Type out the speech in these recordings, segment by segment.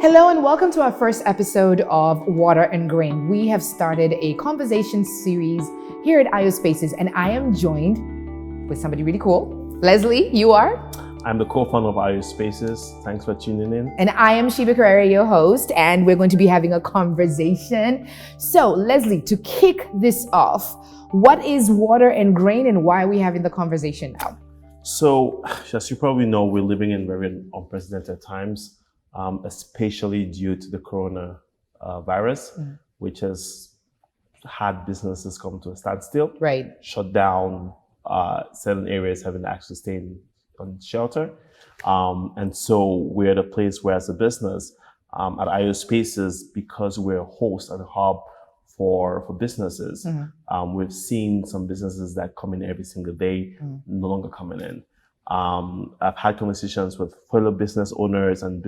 Hello and welcome to our first episode of Water and Grain. We have started a conversation series here at IO Spaces, and I am joined with somebody really cool. Leslie, you are? I'm the co-founder of IO Spaces. Thanks for tuning in. And I am Sheba, Kereere, your host, and we're going to be having a conversation. So, Leslie, to kick this off, what is Water and Grain and why are we having the conversation now? So, as you probably know, we're living in very unprecedented times, especially due to the coronavirus, which has had businesses come to a standstill, shut down, certain areas having to actually stay on shelter. And so we're at a place where, as a business, at IO Spaces, because we're a host and a hub for businesses, we've seen some businesses that come in every single day no longer coming in. I've had conversations with fellow business owners and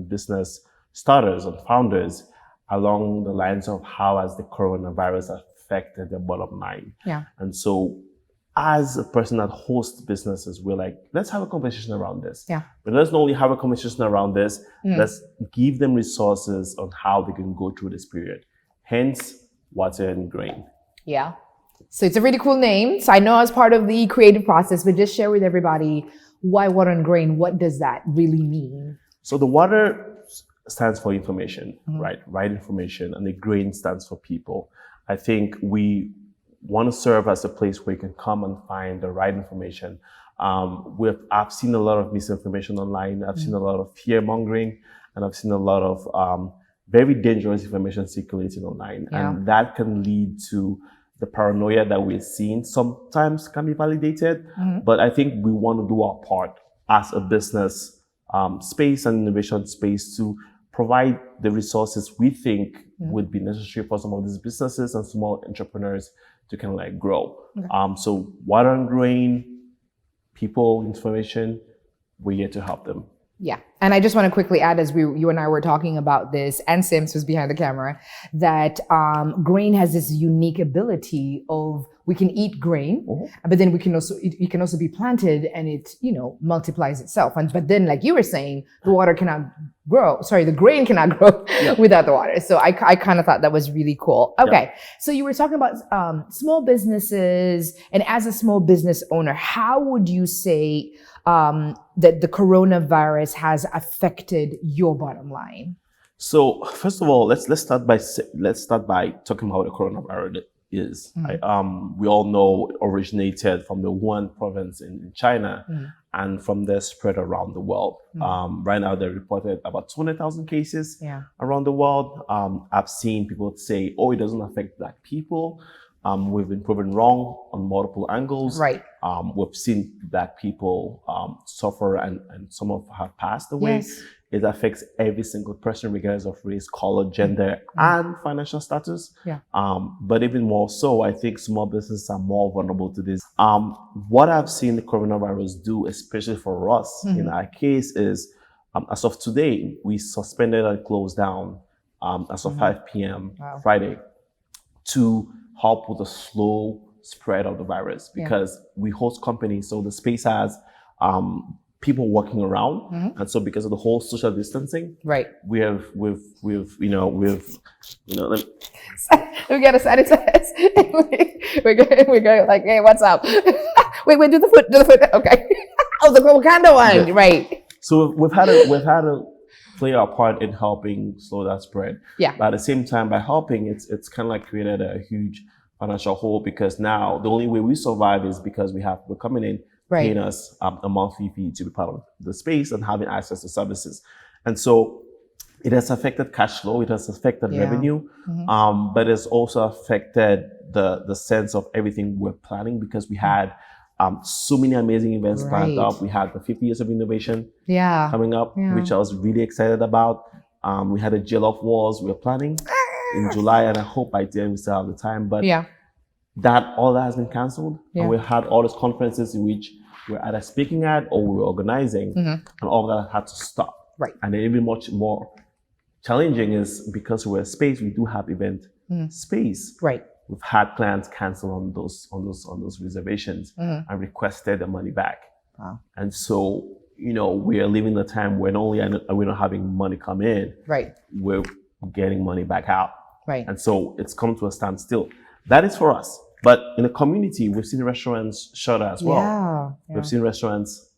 business starters and founders along the lines of how has the coronavirus affected their bottom line. And so as a person that hosts businesses, we're like, let's have a conversation around this. But let's not only have a conversation around this, let's give them resources on how they can go through this period. Hence, Water and Grain. So it's a really cool name. So I know as part of the creative process, but just share with everybody why Water and Grain. What does that really mean? So the water stands for information, right? Right information. And the grain stands for people. I think we want to serve as a place where you can come and find the right information. I've seen a lot of misinformation online. I've seen a lot of fear mongering, and I've seen a lot of very dangerous information circulating online. And that can lead to the paranoia that we're seeing sometimes can be validated. But I think we want to do our part as a business space and innovation space to provide the resources we think would be necessary for some of these businesses and small entrepreneurs to kind of like grow. So Water and Grain, people, information, we're here to help them. And I just want to quickly add, as you and I were talking about this, and Simms was behind the camera, that grain has this unique ability of we can eat grain, but then it can also be planted and it multiplies itself. But then, like you were saying, the grain cannot grow without the water. So I kind of thought that was really cool. Okay, so you were talking about small businesses, and as a small business owner, how would you say that the coronavirus has affected your bottom line? So first of all, let's start by talking about what the coronavirus is. We all know it originated from the Wuhan province in China, and from there spread around the world. Right now, they reported about 200,000 cases around the world. I've seen people say, "Oh, it doesn't affect Black people." We've been proven wrong on multiple angles. We've seen Black people suffer, and some of have passed away. It affects every single person, regardless of race, color, gender, and financial status. But even more so, I think small businesses are more vulnerable to this. What I've seen the coronavirus do, especially for us in our case, is as of today, we suspended and closed down as of 5 p.m. Friday to help with the slow spread of the virus, because we host companies, so the space has people walking around, and so because of the whole social distancing, we gotta sanitize. we're going like, hey, what's up? wait, do the foot. Okay. Oh, the Wakanda one, right? So we've had to play our part in helping slow that spread. But at the same time, by helping, it's kind of like created a huge financial hole, because now the only way we survive is because we're coming in, paying us a monthly fee to be part of the space and having access to services. And so it has affected cash flow, it has affected revenue, but it's also affected the sense of everything we're planning, because we had so many amazing events planned up. We had the 50 years of innovation coming up, which I was really excited about. We had a Jollof Wars we're planning in July, and I hope by then we still have the time. But all that has been canceled. And we had all these conferences in which we're either speaking at or we were organizing, and all of that had to stop. And then even much more challenging is because we're a space, we do have event space. We've had clients cancel on those reservations and requested the money back. And so we're living the time where not only are we not having money come in, right, we're getting money back out. Right. And so it's come to a standstill. That is for us. But in the community, we've seen restaurants shutter as well. Yeah. We've seen restaurants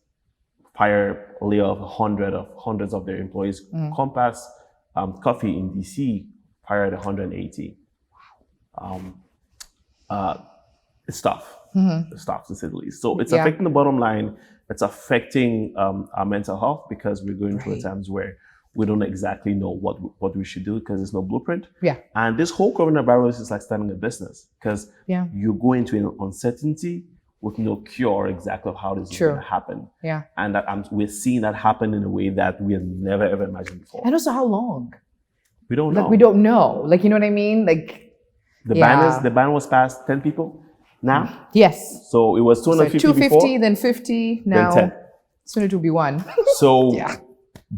fire a layoff hundreds of their employees. Compass Coffee in DC fired 180. It's tough. It's tough, to say the least. So it's affecting the bottom line. It's affecting our mental health, because we're going through times where we don't exactly know what we should do, because there's no blueprint. Yeah. And this whole coronavirus is like starting a business, because you go into an uncertainty with no cure exactly of how this is going to happen. Yeah. And we're seeing that happen in a way that we have never ever imagined before. And also, how long? We don't know. We don't know. Like, you know what I mean? Like, the ban was passed 10 people now. Yes. So it was 250 so 250, before, then 50, now then 10. Soon it will be 1. So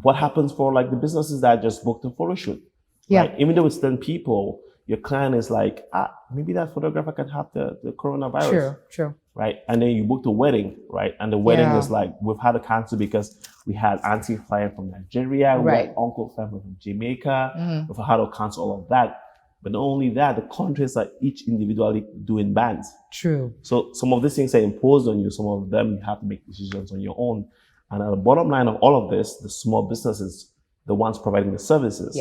what happens for like the businesses that just booked a photo shoot? Yeah. Right? Even though it's 10 people, your client is like, maybe that photographer can have the coronavirus. True. Right? And then you booked a wedding, right? And the wedding is like, we've had to cancel because we had auntie flying from Nigeria, we had uncle flying from Jamaica. We've had to cancel all of that. But not only that, the countries are each individually doing bans. True. So some of these things are imposed on you. Some of them you have to make decisions on your own. And at the bottom line of all of this, the small businesses, the ones providing the services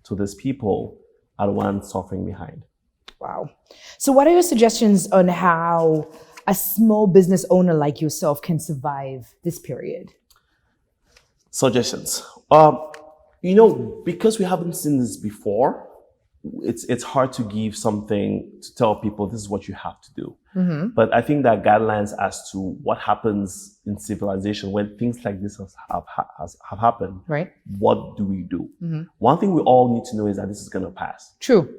to these people, are the ones suffering behind. Wow. So what are your suggestions on how a small business owner like yourself can survive this period? Suggestions. Because we haven't seen this before, it's hard to give something to tell people this is what you have to do. But I think that guidelines as to what happens in civilization when things like this have happened, what do we do? One thing we all need to know is that this is going to pass. True.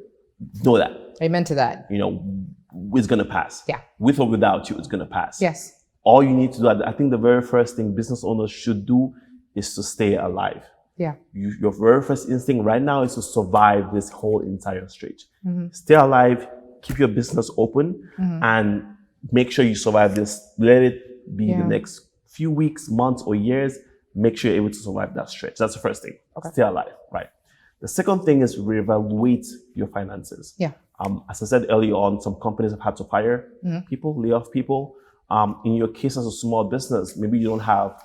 Know that. Amen to that. It's going to pass. Yeah. With or without you, it's going to pass. Yes. All you need to do, I think the very first thing business owners should do is to stay alive. Yeah. Your very first instinct right now is to survive this whole entire stretch. Stay alive, keep your business open, and make sure you survive this. Let it be the next few weeks, months, or years. Make sure you're able to survive that stretch. That's the first thing. Okay. Stay alive, right? The second thing is reevaluate your finances. Yeah. As I said earlier on, some companies have had to fire people, lay off people. In your case as a small business, maybe you don't have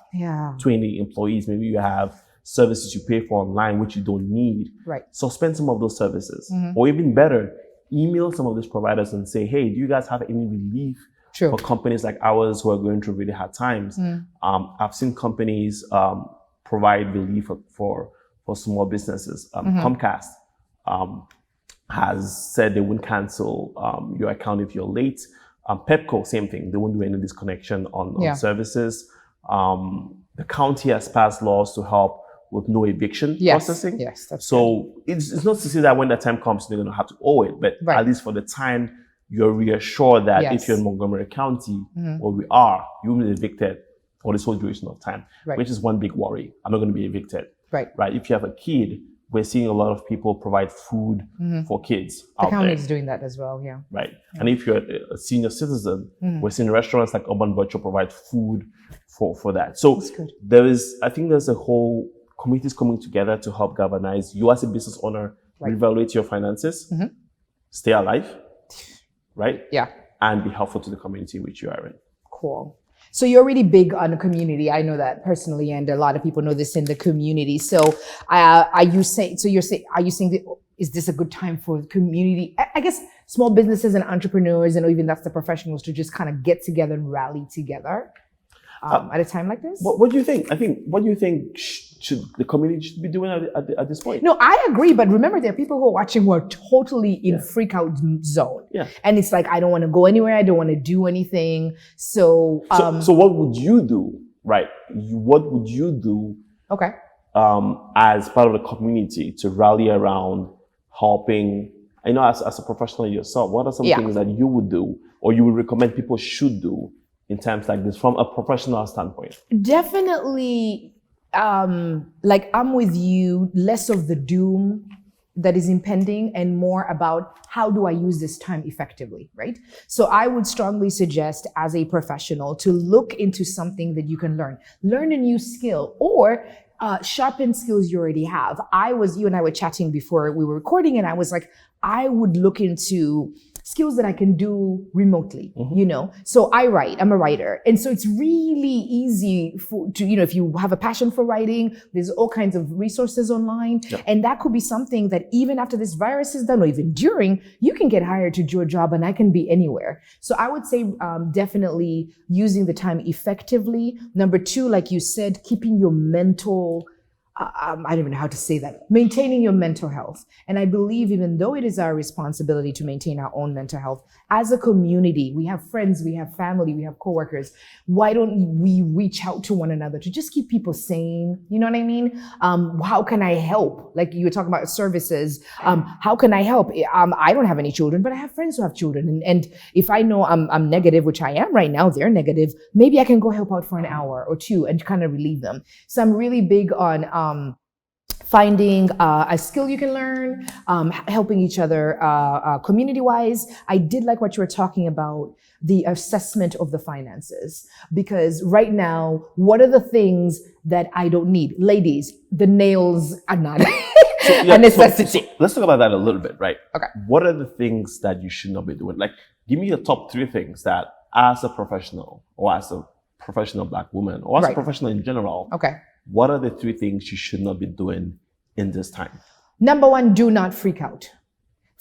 20 employees. Maybe you have services you pay for online, which you don't need. Right. Suspend some of those services. Or even better, email some of these providers and say, hey, do you guys have any relief for companies like ours who are going through really hard times? I've seen companies provide relief for small businesses. Comcast has said they wouldn't cancel your account if you're late. Pepco, same thing. They won't do any disconnection on services. The county has passed laws to help with no eviction processing. Yes, that's so it's not to say that when the time comes, they're going to have to owe it, but at least for the time, you're reassured that if you're in Montgomery County, where we are, you will be evicted for this whole duration of time, which is one big worry. I'm not going to be evicted. Right. If you have a kid, we're seeing a lot of people provide food for kids. The county is doing that as well, Right. And if you're a senior citizen, we're seeing restaurants like Urban Virtual provide food for that. So I think there's a whole communities coming together to help galvanize. You as a business owner, reevaluate your finances, stay alive, right? Yeah. And be helpful to the community in which you are in. Cool. So you're really big on the community. I know that personally, and a lot of people know this in the community. So are you saying that, is this a good time for the community? I guess small businesses and entrepreneurs, and even that's the professionals, to just kind of get together and rally together at a time like this? What do you think? What do you think should the community should be doing at this point? No, I agree. But remember, there are people who are watching who are totally in freak out zone. Yeah. And it's like, I don't want to go anywhere. I don't want to do anything. So what would you do? Right. What would you do? Okay. As part of the community to rally around helping, as a professional yourself, what are some things that you would do or you would recommend people should do in times like this from a professional standpoint? Definitely, like I'm with you, less of the doom that is impending and more about how do I use this time effectively, right? So I would strongly suggest as a professional to look into something that you can learn a new skill, or sharpen skills you already have. You and I were chatting before we were recording, and I was like, I would look into skills that I can do remotely, So I write, I'm a writer. And so it's really easy if you have a passion for writing, there's all kinds of resources online. Yep. And that could be something that even after this virus is done, or even during, you can get hired to do a job and I can be anywhere. So I would say definitely using the time effectively. Number 2, like you said, keeping your mental I don't even know how to say that. Maintaining your mental health. And I believe even though it is our responsibility to maintain our own mental health, as a community, we have friends, we have family, we have coworkers. Why don't we reach out to one another to just keep people sane? You know what I mean? How can I help? Like you were talking about services. How can I help? I don't have any children, but I have friends who have children. And if I know I'm negative, which I am right now, they're negative, maybe I can go help out for an hour or 2 and kind of relieve them. So I'm really big on finding a skill you can learn, helping each other community-wise. I did like what you were talking about, the assessment of the finances. Because right now, what are the things that I don't need? Ladies, the nails are not a necessity. So let's talk about that a little bit, right? Okay. What are the things that you should not be doing? Like, give me your top 3 things that as a professional, or as a professional Black woman, or as a professional in general, what are the 3 things you should not be doing in this time? Number 1, do not freak out.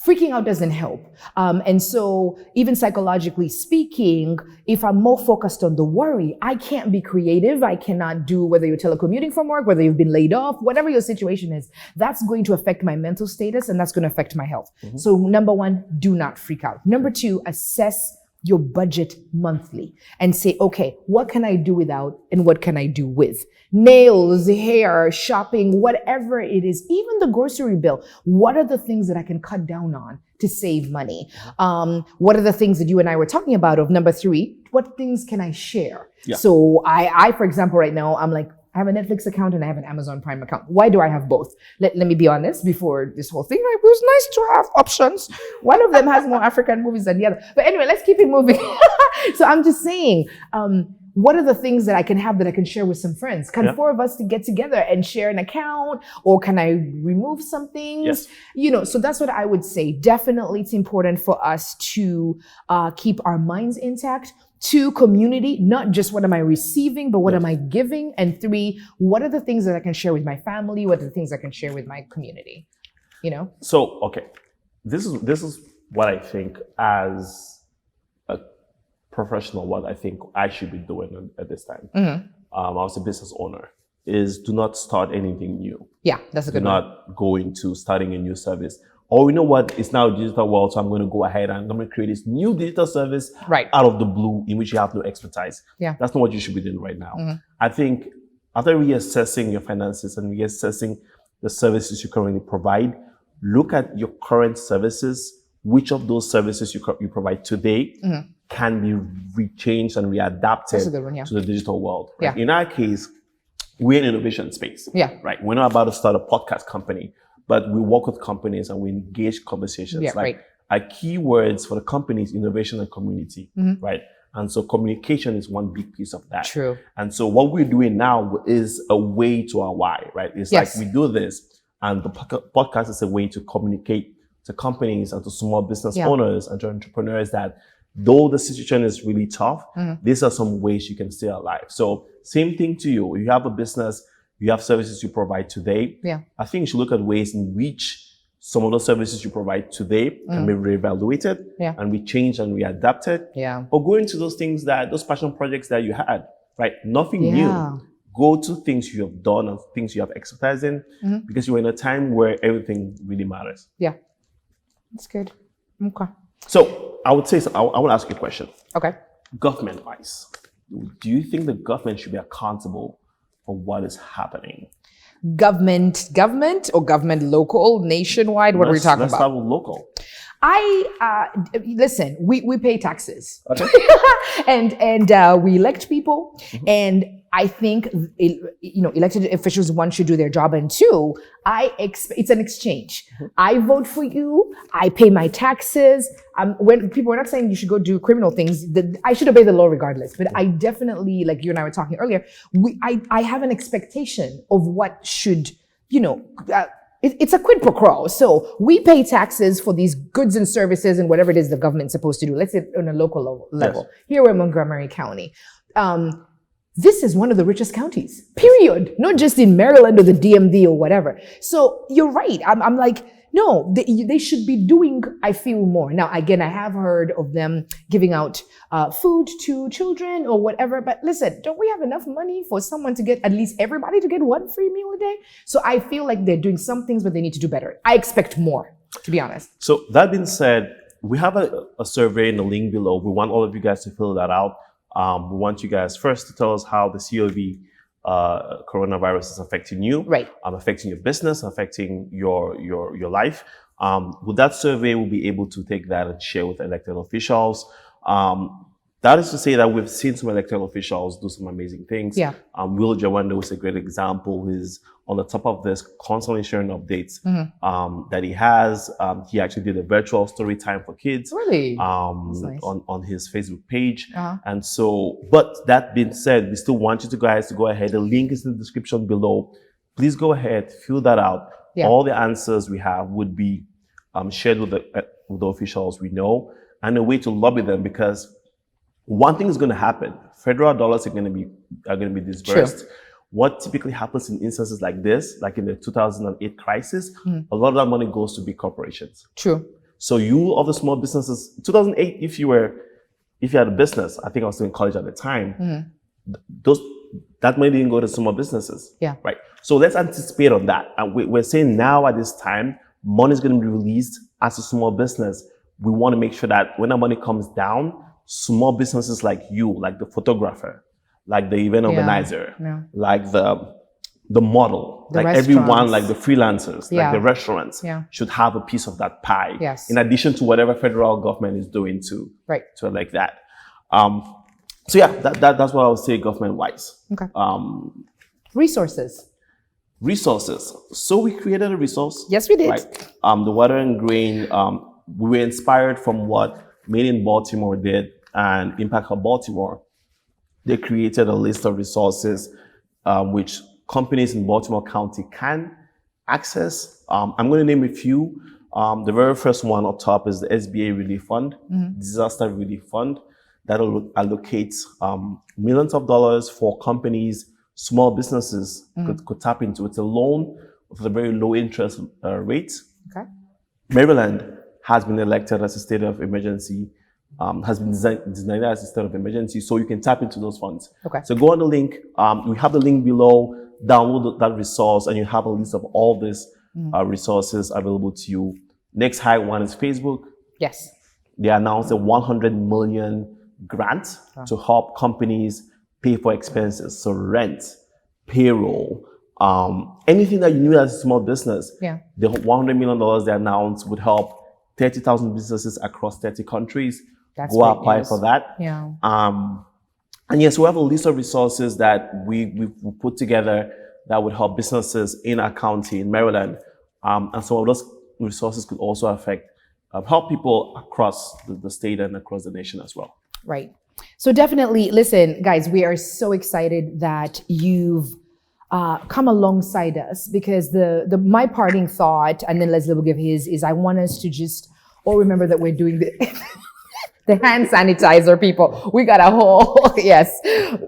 Freaking out doesn't help. And so even psychologically speaking, if I'm more focused on the worry, I can't be creative. I cannot do, whether you're telecommuting from work, whether you've been laid off, whatever your situation is, that's going to affect my mental status and that's going to affect my health. Mm-hmm. So number 1, do not freak out. Number 2, assess your budget monthly and say, okay, what can I do without and what can I do with? Nails, hair, shopping, whatever it is, even the grocery bill. What are the things that I can cut down on to save money? What are the things that you and I were talking about of number 3? What things can I share? Yeah. So I, for example, right now, I'm like, I have a Netflix account and I have an Amazon Prime account. Why do I have both? Let me be honest, before this whole thing, it was nice to have options. One of them has more African movies than the other. But anyway, let's keep it moving. So I'm just saying, what are the things that I can have that I can share with some friends? Can 4 of us to get together and share an account? Or can I remove some things? Yes. So that's what I would say. Definitely it's important for us to keep our minds intact. 2, community, not just what am I receiving, but what am I giving? And 3, what are the things that I can share with my family? What are the things I can share with my community? So, okay. This is what I think as a professional, what I think I should be doing at this time. Mm-hmm. I was a business owner, is do not start anything new. Yeah, that's a good one. Not go into starting a new service. Or you know what, it's now a digital world, so I'm going to go ahead and I'm going to create this new digital service out of the blue in which you have no expertise. Yeah. That's not what you should be doing right now. Mm-hmm. I think after reassessing your finances and reassessing the services you currently provide, look at your current services. Which of those services you provide today can be rechanged and readapted to the digital world. Right? Yeah. In our case, we're in innovation space. Yeah. Right. We're not about to start a podcast company, but we work with companies and we engage conversations. Yeah, our key words for the company is innovation and community, right? And so communication is one big piece of that. True. And so what we're doing now is a way to our why, right? It's like we do this, and the podcast is a way to communicate to companies and to small business owners and to entrepreneurs that though the situation is really tough, these are some ways you can stay alive. So same thing to you. If you have a business, you have services you provide today. Yeah. I think you should look at ways in which some of those services you provide today can be reevaluated and rechanged and readapted. Yeah. Or go into those things those passion projects that you had, right? Nothing new. Go to things you have done and things you have expertise in because you're in a time where everything really matters. Yeah. That's good. Okay. So I would say, I want to ask you a question. Okay. Government-wise, do you think the government should be accountable for what is happening? Government or government local, nationwide? What are we talking about? Let's start with local. Listen, we pay taxes. Okay. and we elect people. And I think, elected officials, one, should do their job. And two, it's an exchange. I vote for you. I pay my taxes. When people are not saying you should go do criminal things, I should obey the law regardless. But I definitely, like you and I were talking earlier, I have an expectation of what should, it's a quid pro quo. So we pay taxes for these goods and services and whatever it is the government's supposed to do. Let's say on a local level. Yes. Here we're in Montgomery County. This is one of the richest counties, period. Not just in Maryland or the DMV or whatever. So you're right. I'm like, no, they should be doing, I feel, more. Now, again, I have heard of them giving out food to children or whatever. But listen, don't we have enough money for someone to get, at least everybody to get one free meal a day? So I feel like they're doing some things, but they need to do better. I expect more, to be honest. So that being said, we have a survey in the link below. We want all of you guys to fill that out. We want you guys first to tell us how the COVID coronavirus is affecting you, right? Affecting your business, affecting your life. With that survey, we'll be able to take that and share with elected officials. That is to say that we've seen some elected officials do some amazing things. Yeah. Will Jawando is a great example. He's on the top of this, constantly sharing updates that he has. He actually did a virtual story time for kids. Really? Nice. on his Facebook page. And so, but that being said, we still want you guys to go ahead. The link is in the description below. Please go ahead, fill that out. Yeah. All the answers we have would be shared with the officials we know, and a way to lobby them, because one thing is going to happen. Federal dollars are going to be disbursed. True. What typically happens in instances like this, like in the 2008 crisis, a lot of that money goes to big corporations. True. So you of the small businesses, 2008, if you had a business, I think I was still in college at the time, that money didn't go to small businesses. Yeah. Right. So let's anticipate on that. And we're saying now at this time, money is going to be released as a small business. We want to make sure that when that money comes down, small businesses like you, like the photographer, like the event organizer, like the model, like everyone, like the freelancers, like the restaurants, should have a piece of that pie. Yes. In addition to whatever federal government is doing to like that. So yeah, that's what I would say government-wise. Okay. Resources. So we created a resource. Yes, we did. Right? The Water and Grain. We were inspired from what Made in Baltimore did and Impact Hub Baltimore. They created a list of resources which companies in Baltimore County can access. I'm going to name a few. The very first one up top is the SBA Relief Fund, Disaster Relief Fund, that allocates millions of dollars for companies, small businesses could tap into. It's a loan with a very low interest rate. Okay. Maryland has been elected as a state of emergency, has been designed as a state of emergency, so you can tap into those funds. Okay. So go on the link. We have the link below. Download that resource, and you have a list of all these resources available to you. Next high one is Facebook. Yes. They announced a $100 million grant to help companies pay for expenses, so rent, payroll, anything that you need as a small business. Yeah. The $100 million they announced would help 30,000 businesses across 30 countries. That's go apply for that. Yeah. And yes, we have a list of resources that we put together that would help businesses in our county, in Maryland. And some of those resources could also help people across the state and across the nation as well. Right. So definitely, listen, guys, we are so excited that you've come alongside us, because my parting thought, and then Leslie will give his, is I want us to just all remember that we're doing the hand sanitizer, people. We got a whole, yes,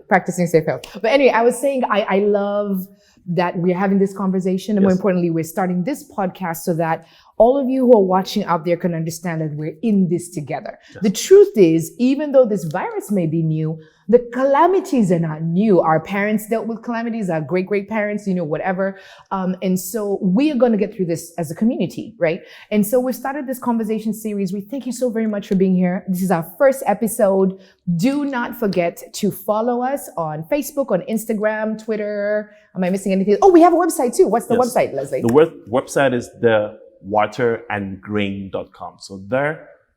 practicing safe health. But anyway, I was saying I love that we're having this conversation, and more importantly, we're starting this podcast so that all of you who are watching out there can understand that we're in this together. Yes. The truth is, even though this virus may be new, the calamities are not new. Our parents dealt with calamities, our great-great-parents, whatever. And so we are going to get through this as a community, right? And so we've started this conversation series. We thank you so very much for being here. This is our first episode. Do not forget to follow us on Facebook, on Instagram, Twitter. Am I missing anything? Oh, we have a website too. What's the website, Leslie? The website is the waterandgrain.com. So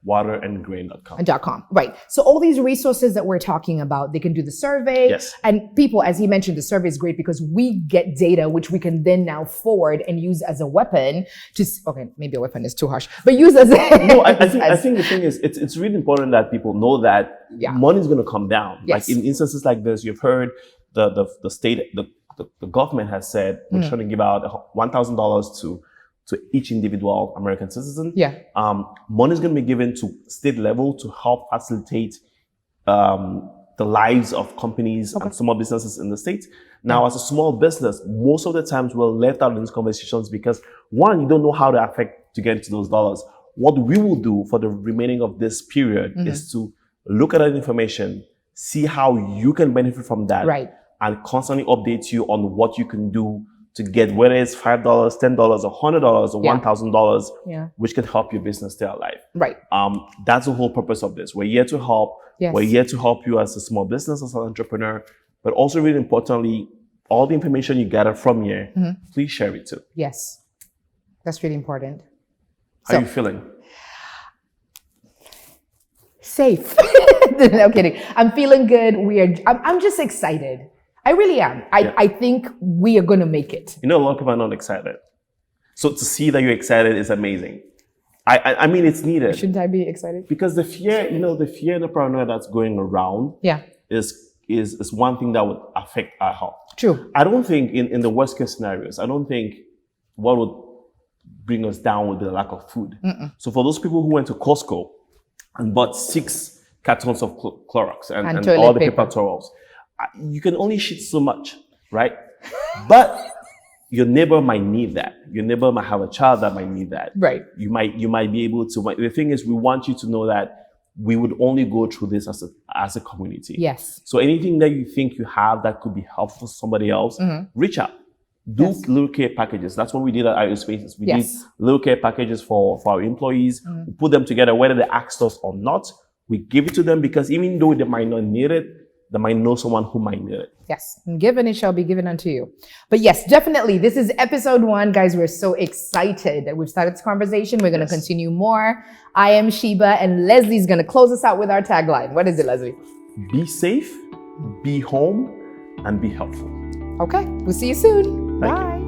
waterandgrain.com. Right. So all these resources that we're talking about, they can do the survey. Yes. And people, as he mentioned, the survey is great because we get data, which we can then now forward and use as a weapon to, okay, maybe a weapon is too harsh, but use as a... No, I think the thing is, it's really important that people know that money is going to come down. Yes. Like in instances like this, you've heard the state, the government has said, we're trying to give out $1,000 to each individual American citizen. Yeah. Money is going to be given to state level to help facilitate the lives of companies and small businesses in the state. Now, as a small business, most of the times we're left out in these conversations because one, you don't know how to affect to get into those dollars. What we will do for the remaining of this period is to look at that information, see how you can benefit from that, and constantly update you on what you can do to get, whether it's $5, $10, $100, or $1,000, which can help your business stay alive. Right. That's the whole purpose of this. We're here to help. Yes. We're here to help you as a small business, as an entrepreneur, but also really importantly, all the information you gather from here, please share it too. Yes. That's really important. How are you feeling? Safe. No kidding. I'm feeling good. I'm just excited. I really am. I think we are going to make it. You know, a lot of people are not excited. So to see that you're excited is amazing. I mean, it's needed. Shouldn't I be excited? Because the fear, the fear and the paranoia that's going around is one thing that would affect our health. True. I don't think in the worst case scenarios, I don't think what would bring us down would be the lack of food. So for those people who went to Costco and bought 6 cartons of Clorox and all the paper towels, you can only shit so much, right? But your neighbor might need that. Your neighbor might have a child that might need that. Right. You might be able to. The thing is, we want you to know that we would only go through this as a community. Yes. So anything that you think you have that could be helpful for somebody else, reach out. Do little care packages. That's what we did at IO Spaces. We did little care packages for our employees. We put them together, whether they asked us or not. We give it to them because even though they might not need it, they might know someone who might need it. Yes. And given it shall be given unto you. But yes, definitely. This is episode 1. Guys, we're so excited that we've started this conversation. We're going to continue more. I am Sheba and Leslie's going to close us out with our tagline. What is it, Leslie? Be safe, be home, and be helpful. Okay. We'll see you soon. Thank Bye. you.